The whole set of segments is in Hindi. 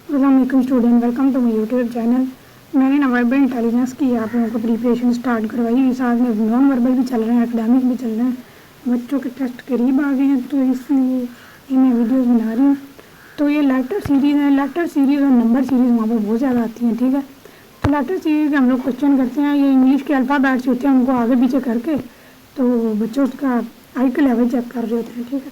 अस्सलाम student, welcome to my YouTube channel. मैंने ना वर्बल इंटेलिजेंस की आप लोगों को प्रिपरेशन स्टार्ट करवाई। साथ में नॉन वर्बल भी चल रहे हैं, एकेडमिक भी चल रहे हैं। बच्चों के टेस्ट करीब आ गए हैं तो इसलिए मैं वीडियोस बना रही हूँ। तो ये लेटर सीरीज़ है। लेटर सीरीज़ और नंबर सीरीज़ वहाँ पर बहुत ज़्यादा आती हैं, ठीक है। तो लेटर सीरीज़ हम लोग क्वेश्चन करते हैं। ये इंग्लिश के अल्फ़ाबेट्स होते हैं, उनको आगे पीछे करके तो बच्चों उसका आई का लेवल चेक कर रहे होते हैं, ठीक है।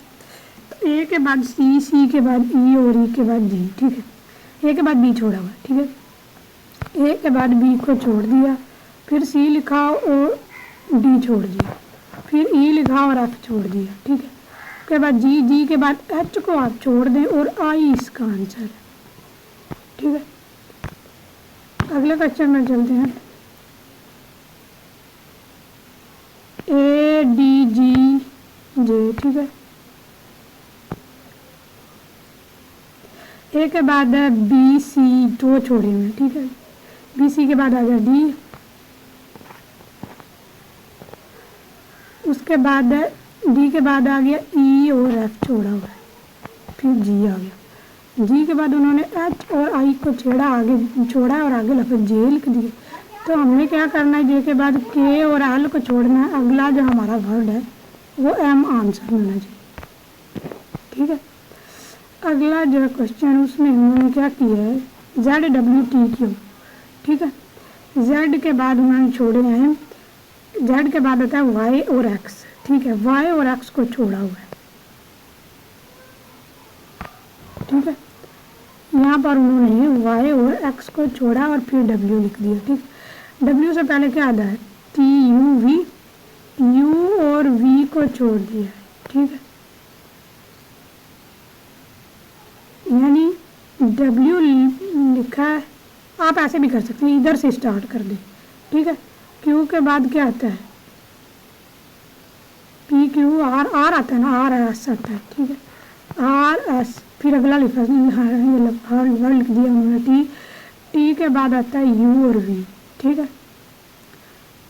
तो ए के बाद सी, सी के बाद ई और ई के बाद जी, ठीक है। ए के बाद बी छोड़ा हुआ, ठीक है। ए के बाद बी को छोड़ दिया, फिर सी लिखा और डी छोड़ दिया, फिर ई लिखा और एफ छोड़ दिया, ठीक है। उसके बाद जी, जी के बाद एच को आप छोड़ दें और आई इसका आंसर है, ठीक है। अगले क्वेश्चन में चलते हैं। ए डी जी जे, ठीक है। ए के बाद है बी सी, दो छोड़े हुए, ठीक है। बी सी के बाद आ गया डी, उसके बाद है डी के बाद आ गया ई और एफ छोड़ा हुआ है, फिर जी आ गया। जी के बाद उन्होंने एच और आई को छोड़ा और आगे लफ्ज़ जे लिख दिए। तो हमने क्या करना है, जे के बाद के और एल को छोड़ना है। अगला जो हमारा वर्ड है वो एम आंसर होना चाहिए, ठीक है। अगला जो क्वेश्चन उसमें उन्होंने क्या किया है, जेड डब्ल्यू टी क्यू, ठीक है। जेड के बाद उन्होंने छोड़े हैं, जेड के बाद आता है वाई और एक्स, ठीक है। वाई और एक्स को छोड़ा हुआ है, ठीक है। यहाँ पर उन्होंने वाई और एक्स को छोड़ा और फिर डब्ल्यू लिख दिया, ठीक है। डब्ल्यू से पहले क्या आता है, टी यू वी, यू और वी को छोड़ दिया, ठीक है। यानी डब्ल्यू लिखा है, आप ऐसे भी कर सकते हैं, इधर से स्टार्ट कर दें, ठीक है। क्यू के बाद क्या आता है, पी क्यू आर, आर आता है ना, आर एस आता है, ठीक है। आर एस, फिर अगला लिखा वर्ड लिख दिया उन्होंने टी, टी के बाद आता है यू और वी, ठीक है।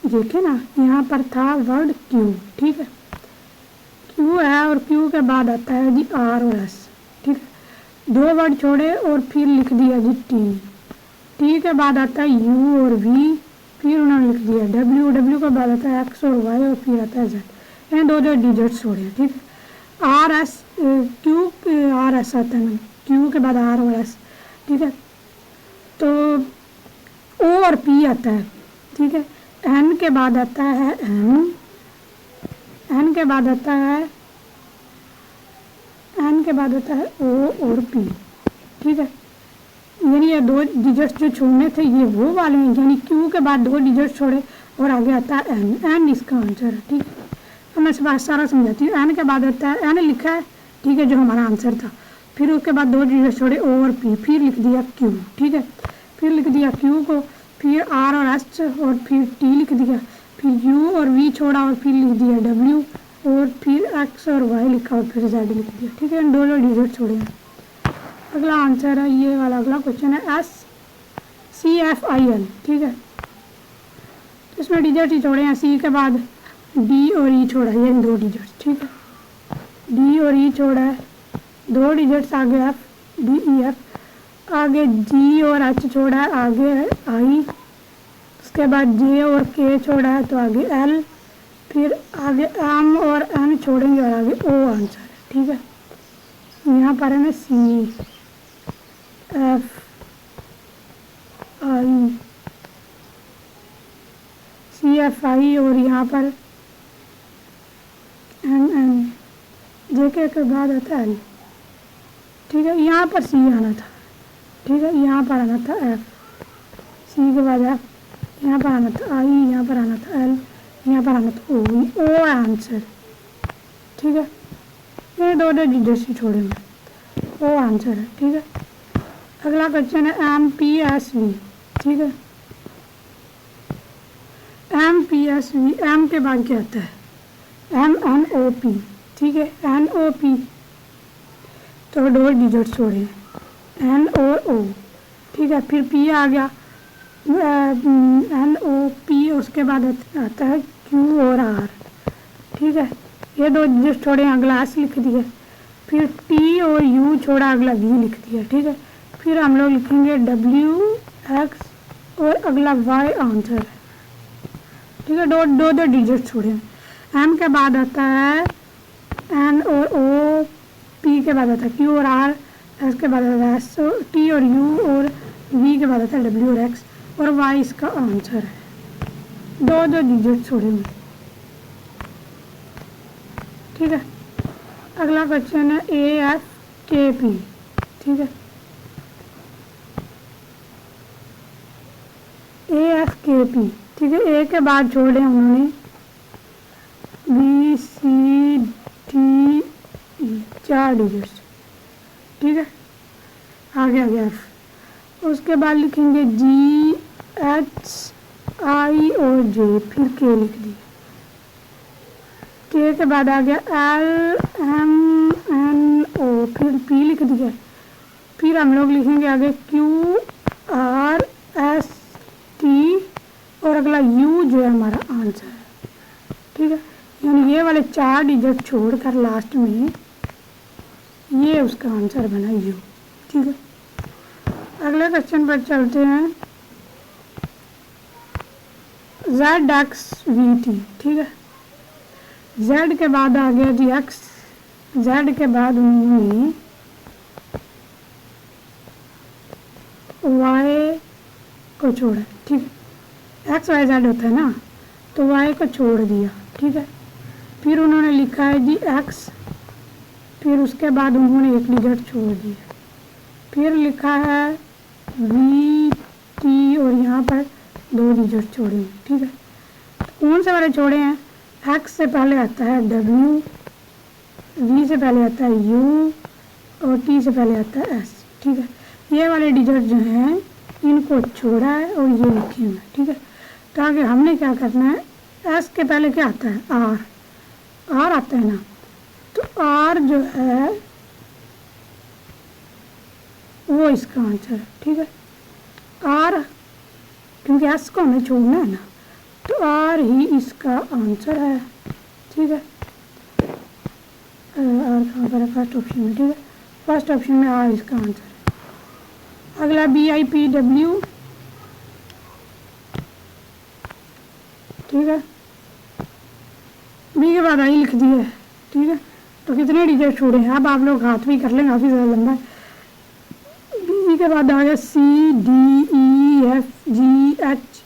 देखिए ना, यहाँ पर था वर्ड क्यू, ठीक है। क्यू है और क्यू के बाद आता है जी आर और एस, ठीक है। दो वर्ड छोड़े और फिर लिख दिया जी टी, टी के बाद आता है यू और वी, फिर उन्होंने लिख दिया डब्ल्यू, डब्ल्यू के बाद आता है एक्स और वाई और फिर आता है जेड। इन दो डिजिट्स छोड़े, ठीक है। R S, Q R S आता है ना, क्यू के बाद आर और एस, ठीक है। तो ओ और पी आता है, ठीक है। एन के बाद आता है एन, एन के बाद आता है एन के बाद आता है ओ और पी, ठीक है। यानी ये दो डिजिट्स जो छोड़ने थे ये वो वाले हैं, यानी क्यू के बाद दो डिजिट्स छोड़े और आगे आता है एन, एन इसका आंसर है, ठीक है। तो मैं इस सारा समझाती हूँ। एन के बाद आता है, एन लिखा है, ठीक है, जो हमारा आंसर था। फिर उसके बाद दो डिजिट्स छोड़े ओ और पी, फिर लिख दिया क्यू, ठीक है। फिर लिख दिया क्यू को, फिर आर और एस और फिर टी लिख दिया, फिर यू और वी छोड़ा और फिर लिख दिया डब्ल्यू और फिर एक्स और वाई लिखा और फिर जेड लिख दिया, ठीक है। दो डिजिट छोड़े हैं। अगला आंसर है ये वाला, अगला क्वेश्चन है S C F I L, ठीक है। इसमें डिजिट ही छोड़े हैं, सी के बाद डी और ई छोड़ा है, ये दो डिजिट्स, ठीक है। डी और ई छोड़ा है, दो डिजिट्स आगे एफ, डी ई एफ, आगे जी और एच छोड़ा है, आगे आई, उसके बाद जे और के छोड़ा है तो आगे एल, फिर आगे एम और एन छोड़ेंगे और आगे ओ आंसर है, ठीक है। यहाँ पर है ना सी एफ आई, सी एफ आई और यहाँ पर एम एन, जे के बाद आता है एल, ठीक है। यहाँ पर सी आना था, ठीक है। यहाँ पर आना था एफ, सी के बाद एफ, यहाँ पर आना था आई, यहाँ पर आना था एल, यहाँ पर आना था ओ आंसर, ठीक है। ये दो डिजिट्स ही छोड़े हुए, ओ आंसर है, ठीक है। अगला क्वेश्चन है एम पी एस वी, ठीक है। M P S V, M के बाद क्या आता है, एम एन ओ पी, ठीक है। एन ओ पी तो दो डिजिट छोड़े हैं, एन और ओ, ठीक है। फिर पी आ गया, एन ओ पी, उसके बाद आता है क्यू और आर, ठीक है। ये दो डिजिट छोड़े हैं, अगला एस लिख दिया, फिर टी और यू छोड़ा, अगला वी लिख दिया, ठीक है। फिर हम लोग लिखेंगे डब्ल्यू एक्स और अगला वाई आंसर है, ठीक है। दो डिजिट छोड़े हैं। एम के बाद आता है एन और ओ, पी के बाद आता है क्यू और आर, एस के बाद आता है एस, टी और यू और वी के बाद आता है डब्ल्यू और एक्स और वाई इसका आंसर है। दो डिजिट छोड़े हैं, ठीक है। अगला क्वेश्चन है ए एफ के पी, ठीक है। ए एफ के पी, ठीक है। ए के बाद छोड़े उन्होंने B C D E, 4 digits, ठीक है। आगे एफ, उसके बाद लिखेंगे जी एच आई और जे, फिर के लिख दिया। के बाद आ गया एल एम एन ओ, फिर पी लिख दिया। फिर हम लोग लिखेंगे आगे क्यू आर एस टी और अगला यू जो है हमारा आंसर है, ठीक है। यानी ये वाले 4 डिजिट छोड़कर लास्ट में ये उसका आंसर बना यू, ठीक है। अगले क्वेश्चन पर चलते हैं जेड एक्स वी टी, ठीक है। जेड के बाद आ गया जी एक्स, जेड के बाद उन्होंने वाई को छोड़ा, ठीक है। एक्स वाई जेड होता है ना, तो वाई को छोड़ दिया, ठीक है। फिर उन्होंने लिखा है जी एक्स, फिर उसके बाद उन्होंने एक डिजिट छोड़ दिया, फिर लिखा है वी टी और यहाँ पर 2 डिजिट छोड़े हैं, ठीक है। कौन से वाले छोड़े हैं? एक्स से पहले आता है डब्ल्यू, वी से पहले आता है यू और टी से पहले आता है एस, ठीक है। ये वाले डिजिट जो हैं इनको छोड़ा है और ये लिखे हुए, ठीक है। तो आगे हमने क्या करना है, एस के पहले क्या आता है आर, आर आता है ना, तो आर जो है वो इसका आंसर है, ठीक है। आर क्योंकि एस को हमें छोड़ना है ना, तो आर ही इसका आंसर है, ठीक है। आर कहाँ पर है? फर्स्ट ऑप्शन में, ठीक है। फर्स्ट ऑप्शन में आर इसका आंसर है। अगला बी आई पी डब्ल्यू, ठीक है। बी के बाद आई लिख दिया है, ठीक है। तो कितने डिजिट छोड़े हैं अब आप लोग हाथ भी कर लें, काफ़ी ज़्यादा लंबा है। बी के बाद आ गया C D E F G H,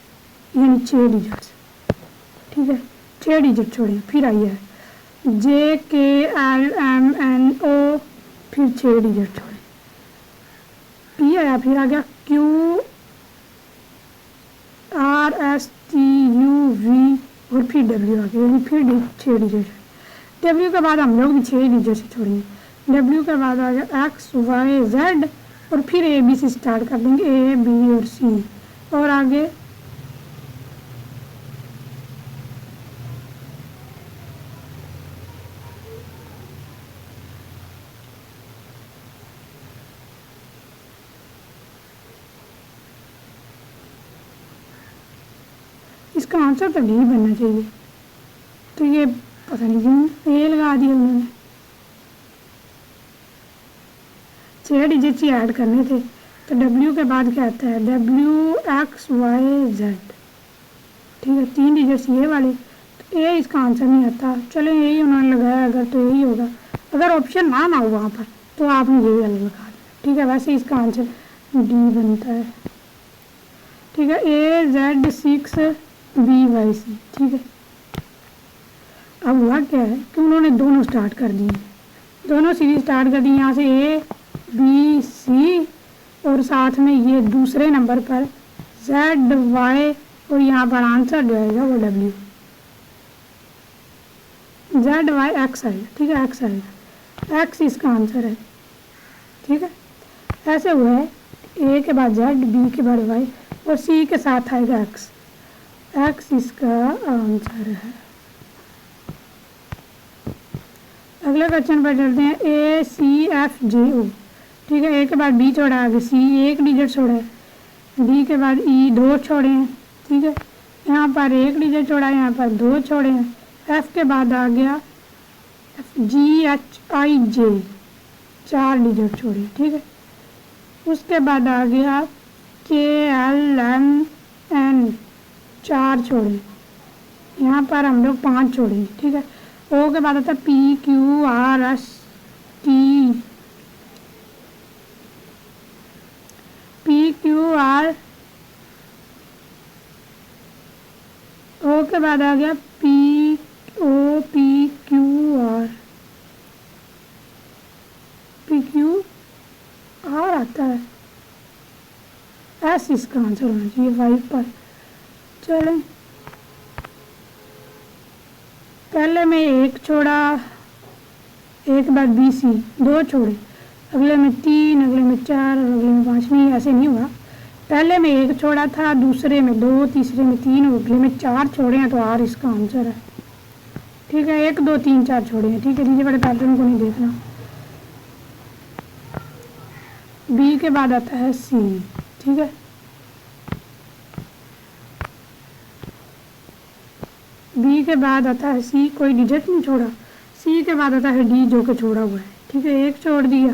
यानी 6 डिजिट्स, ठीक है। 6 डिजिट छोड़े। फिर आई है जे के एल एम एन ओ, फिर 6 डिजिट छोड़े। पी आया, फिर आ गया Q R S T U V और फिर डब्ल्यू आ गया, यानी फिर 6 डिजिट। डब्ल्यू के बाद हम लोग भी 6 डिजिट से छोड़ेंगे। डब्ल्यू के बाद आ गया एक्स वाई जेड और फिर ए बी से स्टार्ट कर देंगे, ए बी और सी और आगे इसका आंसर तो डी बनना चाहिए, तो ये पता नहीं क्यों ए लगा दिया उन्होंने। 6 डिजिट ही ऐड करने थे, तो डब्ल्यू के बाद क्या आता है डब्ल्यू एक्स वाई जेड, ठीक है। 3 डिजिट्स ये वाले, तो ए इसका आंसर नहीं आता। चलो यही उन्होंने लगाया, अगर तो यही होगा। अगर ऑप्शन ना हो वहाँ पर तो आपने यही अलग लगा दिया, ठीक है। वैसे इसका आंसर डी बनता है, ठीक है। ए जेड 6 बी वाई सी, ठीक है। अब हुआ क्या है कि उन्होंने दोनों स्टार्ट कर दिए, दोनों सीरीज स्टार्ट कर दी, यहाँ से ए बी सी और साथ में ये दूसरे नंबर पर जेड वाई और यहाँ पर आंसर जो आएगा वो डब्ल्यू, जेड वाई एक्स आएगा, ठीक है। एक्स आएगा, एक्स इसका आंसर है, ठीक है। ऐसे हुआ है ए के बाद जेड, बी के बाद वाई और सी के साथ आएगा एक्स, एक्स इसका आंसर है। अगले क्वेश्चन पर चलते हैं ए सी एफ जे ओ, ठीक है। ए के बाद बी छोड़ा, आगे सी 1 डिजिट छोड़ा है, डी के बाद ई 2 छोड़े हैं, ठीक है। यहाँ पर 1 डिजिट छोड़ा है, यहाँ पर 2 छोड़े हैं। एफ के बाद आ गया जी एच आई जे, 4 डिजिट छोड़े, ठीक है। उसके बाद आ गया KLMN, 4 छोड़े, यहाँ पर हम लोग 5 छोड़ेंगे, ठीक है। ओ के बाद आता है PQRST, PQR, ओ के बाद आ गया PQR, PQR आता है, एस इसका आंसर होना चाहिए 5 पर। चलें, पहले में 1 छोड़ा, एक बाद BC 2 छोड़े, अगले में 3, अगले में 4 और अगले में 5। नहीं, ऐसे नहीं हुआ। पहले में 1 छोड़ा था, दूसरे में 2, तीसरे में 3 और अगले में 4 छोड़े हैं, तो R इसका आंसर है, ठीक है। 1 2 3 4 छोड़े हैं, ठीक है। नीचे बड़े पैटर्न को नहीं देखना। B के बाद आता है C, ठीक है। B के बाद आता है C, कोई डिजिट नहीं छोड़ा। C के बाद आता है D, जो कि छोड़ा हुआ है, ठीक है। 1 छोड़ दिया,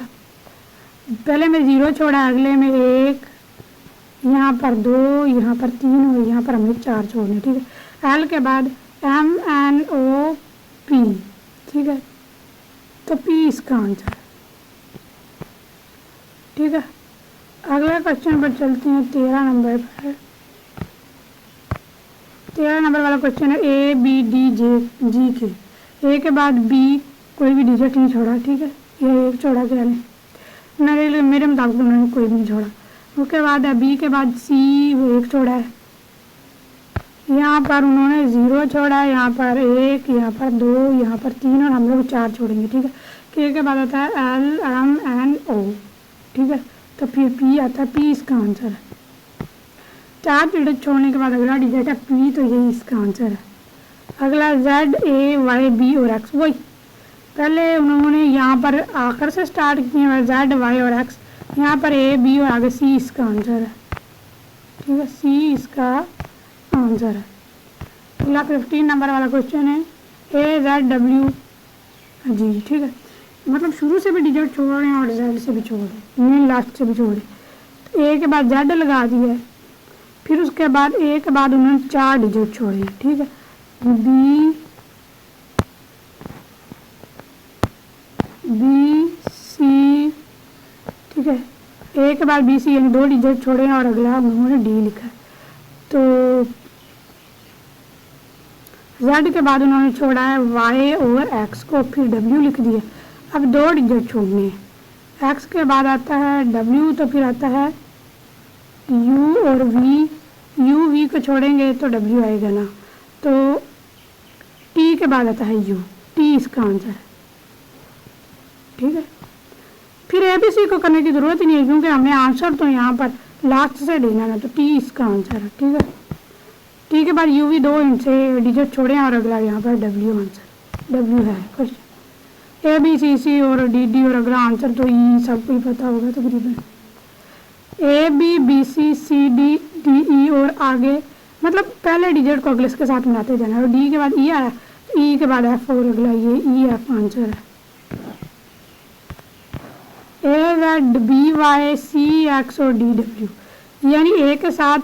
पहले में 0 छोड़ा, अगले में 1, यहाँ पर 2, यहाँ पर 3 और यहाँ पर हमें 4 छोड़ने, ठीक है। L के बाद MNOP, ठीक है। तो P इसका आंसर है, ठीक है। अगले क्वेश्चन पर चलते हैं, 13 नंबर पर। 13 नंबर वाला क्वेश्चन है ABDG के। A के बाद B, कोई भी डिजिट नहीं छोड़ा, ठीक है। ये 1 छोड़ा क्या है, मेरे मुताबिक उन्होंने कोई भी नहीं छोड़ा। उसके बाद है B के बाद C, वो 1 छोड़ा है, यहाँ पर उन्होंने 0 छोड़ा है, यहाँ पर 1, यहाँ पर 2, यहाँ पर 3 और हम लोग 4 छोड़ेंगे, ठीक है। K के बाद आता है LMNO, ठीक है। तो फिर P आता है, P इसका आंसर है। 4 डिजिट छोड़ने के बाद अगला डिजिट है P, तो यही इसका आंसर है। अगला ZAYB और X, वही पहले उन्होंने यहाँ पर आखिर से स्टार्ट किया है, ZY और X, यहाँ पर AB और आगे C इसका आंसर है, ठीक है। C इसका आंसर है। अगला 15 नंबर वाला क्वेश्चन है AZW जी, ठीक है। मतलब शुरू से भी डिजिट छोड़ रहे हैं और Z से भी छोड़ रहे हैं, मेन लास्ट से भी छोड़ रहे हैं। तो A के बाद Z लगा दिया है, फिर उसके बाद A के बाद उन्होंने 4 डिजिट छोड़े हैं, ठीक है। BC, ठीक है। A के बाद BC यानी 2 डिजिट छोड़े हैं और अगला उन्होंने D लिखा है। तो Z के बाद उन्होंने छोड़ा है Y और X को, फिर W लिख दिया। अब 2 डिजिट छोड़ने हैं, X के बाद आता है W, तो फिर आता है U और V, U V को छोड़ेंगे तो W आएगा ना, तो T के बाद आता है U, T इसका आंसर है, ठीक है। फिर ABC को करने की ज़रूरत ही नहीं है, क्योंकि हमने आंसर तो यहाँ पर लास्ट से देना है, तो T इसका आंसर है, ठीक है। T के बाद U V 2 इनसे डिजिट छोड़े और अगला यहाँ पर W आंसर, W है क्वेश्चन। ABCC और DD और अगला आंसर तो E सबको ही पता होगा तकरीबन। ABBCCDDE और आगे मतलब पहले डिजिट को अगले के साथ मिलाते जाना, और D के बाद E आया, E के बाद F और अगला ये EF आंसर है। AZBYCX और DW, यानी A के साथ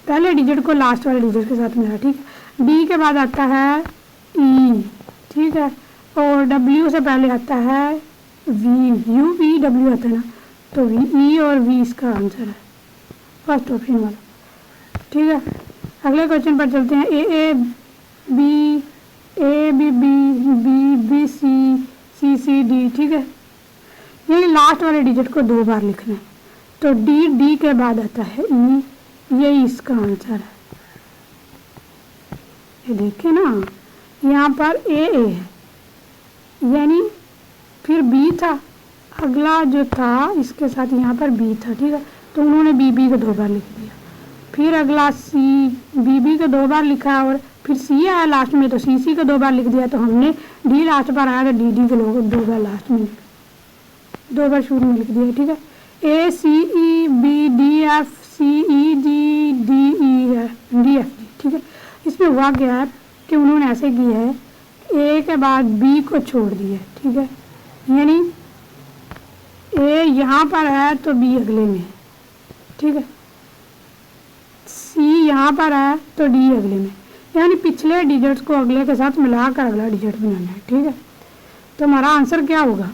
पहले डिजिट को लास्ट वाले डिजिट के साथ मिला, ठीक है। D के बाद आता है E, ठीक है, और W से पहले आता है V, U V W आता है ना, तो V, E और V इसका आंसर है, फर्स्ट ऑप्शन वाला, ठीक है। अगले क्वेश्चन पर चलते हैं ABBBC CCD, ठीक है। ये लास्ट वाले डिजिट को 2 बार लिखना है, तो D के बाद आता है E, यही इसका आंसर है। ये देखिए ना, यहाँ पर A है, यानी फिर B था, अगला जो था इसके साथ यहाँ पर B था, ठीक है, तो उन्होंने BB को 2 बार लिख दिया। फिर अगला C, BB को 2 बार लिखा और फिर C आया लास्ट में, तो CC को 2 बार लिख दिया, तो हमने D लास्ट पर आया तो DD को लोग 2 बार लास्ट में 2 बार शुरू में लिख दिया, ठीक है। ACEBDFCEGDEFG, ठीक है। इसमें हुआ क्या है कि उन्होंने ऐसे किया है, A के बाद B को छोड़ दिया, ठीक है, यानी A यहाँ पर है तो बी अगले में है, ठीक है। सी यहाँ पर है तो डी अगले में, यानी पिछले डिजिट्स को अगले के साथ मिलाकर अगला डिजिट बनाना है, ठीक है। तो हमारा आंसर क्या होगा?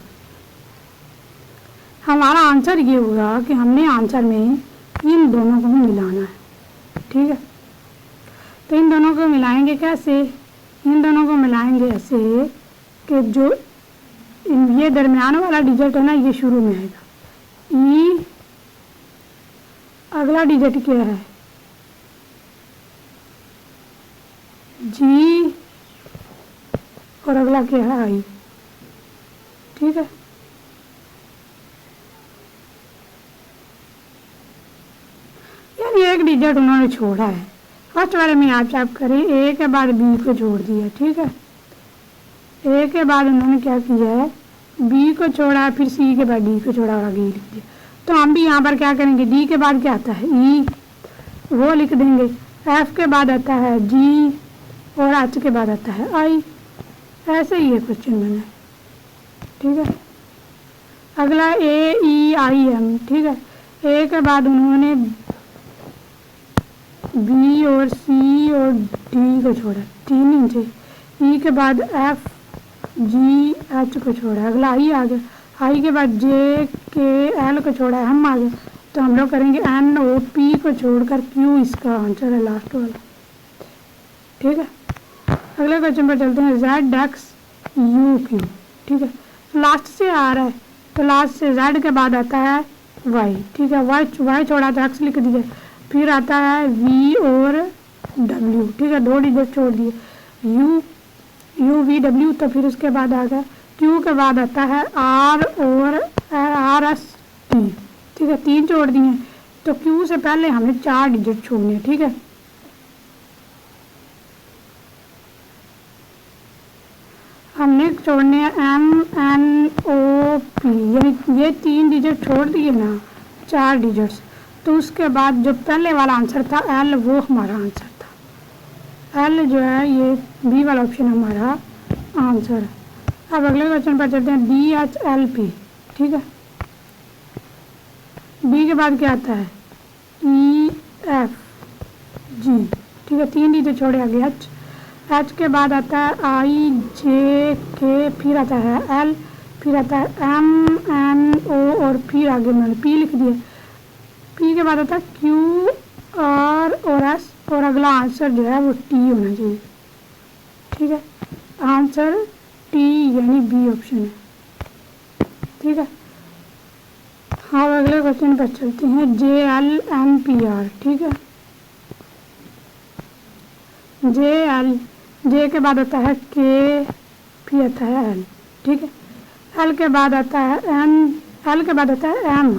हमारा आंसर ये होगा कि हमने आंसर में इन दोनों को मिलाना है, ठीक है। तो इन दोनों को मिलाएंगे कैसे? इन दोनों को मिलाएंगे ऐसे कि जो ये दरमियान वाला डिजिट है ना, ये शुरू में आएगा ई, अगला डिजिट क्या है जी, और अगला क्या है आई, ठीक है। यानी एक डिजिट उन्होंने छोड़ा है। फर्स्ट वाले में आप चेक करें, ए के बाद बी को छोड़ दिया, ठीक है। ए के बाद उन्होंने क्या किया है, बी को छोड़ा, फिर सी के बाद डी को छोड़ा और आगे लिख दिया। तो हम भी यहाँ पर क्या करेंगे, डी के बाद क्या आता है ई, वो लिख देंगे। एफ के बाद आता है जी और एच के बाद आता है आई। ऐसे ही ये क्वेश्चन बना है, ठीक है। अगला ए ई आई एम, ठीक है। ए के बाद उन्होंने बी और सी और डी को छोड़ा, तीन नीचे। ई के बाद एफ जी एच को छोड़ा, अगला आई आ गया। आई के बाद जे के एल को छोड़ा, हम आ गए। तो हम लोग करेंगे एन ओ पी को छोड़कर क्यू, इसका आंसर है लास्ट वाला, ठीक है। अगले क्वेश्चन पर चलते हैं, जेड एक्स यू क्यू, ठीक है। लास्ट से आ रहा है तो लास्ट से जेड के बाद आता है वाई, ठीक है। वाई छोड़ा तो एक्स लिख दीजिए, फिर आता है वी और डब्ल्यू, ठीक है। दो डिजिट छोड़ दिए, यू वी डब्ल्यू। तो फिर उसके बाद आ गया क्यू के बाद आता है आर और आर एस टी, ठीक है। तीन छोड़ दिए, तो क्यू से पहले हमें 4 डिजिट छोड़ने, ठीक है। हमने छोड़ने एम एन ओ पी, यानी ये 3 डिजिट छोड़ दिए ना, 4 डिजिट्स। तो उसके बाद जो पहले वाला आंसर था एल, वो हमारा आंसर था। एल जो है ये बी वाला ऑप्शन हमारा आंसर है। अब अगले क्वेश्चन पर चलते हैं, डी एच एल पी, ठीक है। बी के बाद क्या आता है ई एफ जी, ठीक है। 3 डिजिट छोड़े, आगे एच। एच के बाद आता है आई जे के, फिर आता है एल, फिर आता है एम एन ओ और फिर आगे मैंने पी लिख दिया। पी के बाद आता है क्यू आर और एस, और अगला आंसर जो है वो टी होना चाहिए, ठीक है। आंसर टी यानी बी ऑप्शन है, ठीक है। हाँ, अगले क्वेश्चन पर चलते हैं, J L M P R, ठीक है। जे एल, जे के बाद आता है के, फिर आता है एल, ठीक है। एल के बाद आता है एन, एल के बाद आता है एम,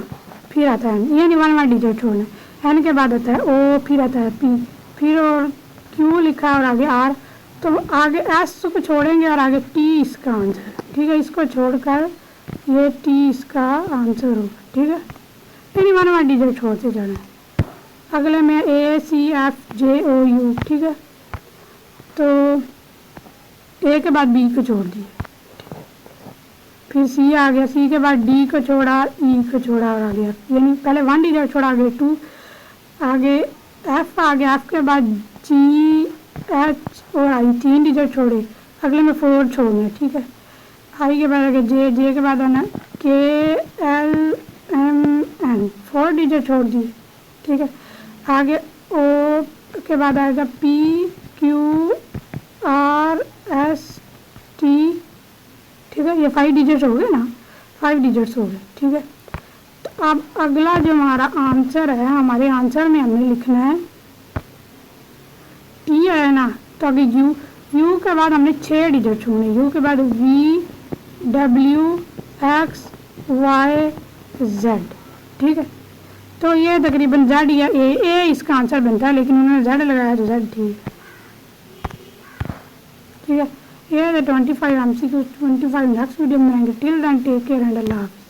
फिर आता है एन, ये नहीं वन डिजिट छोड़ना। एन के बाद आता है ओ, फिर आता है पी, फिर और क्यू लिखा है और आगे आर। तो आगे एस को छोड़ेंगे और आगे टी इसका आंसर है, ठीक है। इसको छोड़कर ये टी इसका आंसर होगा, ठीक है। यानी वन डिजिट छोड़ते जाना है। अगले में ए C F J O you, ठीक है। तो ए के बाद बी को छोड़ दिए, फिर सी आ गया, सी के बाद डी को छोड़ा, ई को छोड़ा और आ गया, यानी पहले 1 डिजिट छोड़ा, आगे 2, आगे एफ आ गया। एफ के बाद जी एच और आई, 3 डिजिट छोड़े, अगले में 4 छोड़ने, ठीक है। आई के बाद आगे जे, जे के बाद आना के एल एम एन, 4 डिजिट छोड़ दिए, ठीक है। आगे ओ के बाद आएगा P Q R S T, ठीक है। ये 5 डिजिट्स हो गए ना, 5 डिजिट्स हो गए, ठीक है। तो अब अगला जो हमारा आंसर है, हमारे आंसर में हमने लिखना है टी है ना, तो अभी यू, यू के बाद हमने 6 डिजिट छोड़ने, यू के बाद V W X Y Z, ठीक है। तो ये तकरीबन जेड या ए इसका आंसर बनता है, लेकिन उन्होंने जेड लगाया तो जेड ठीक है। ये 25 MCQ 25 नेक्स्ट वीडियो में आएंगे। Till then take care and अल्लाह हाफ़िज़।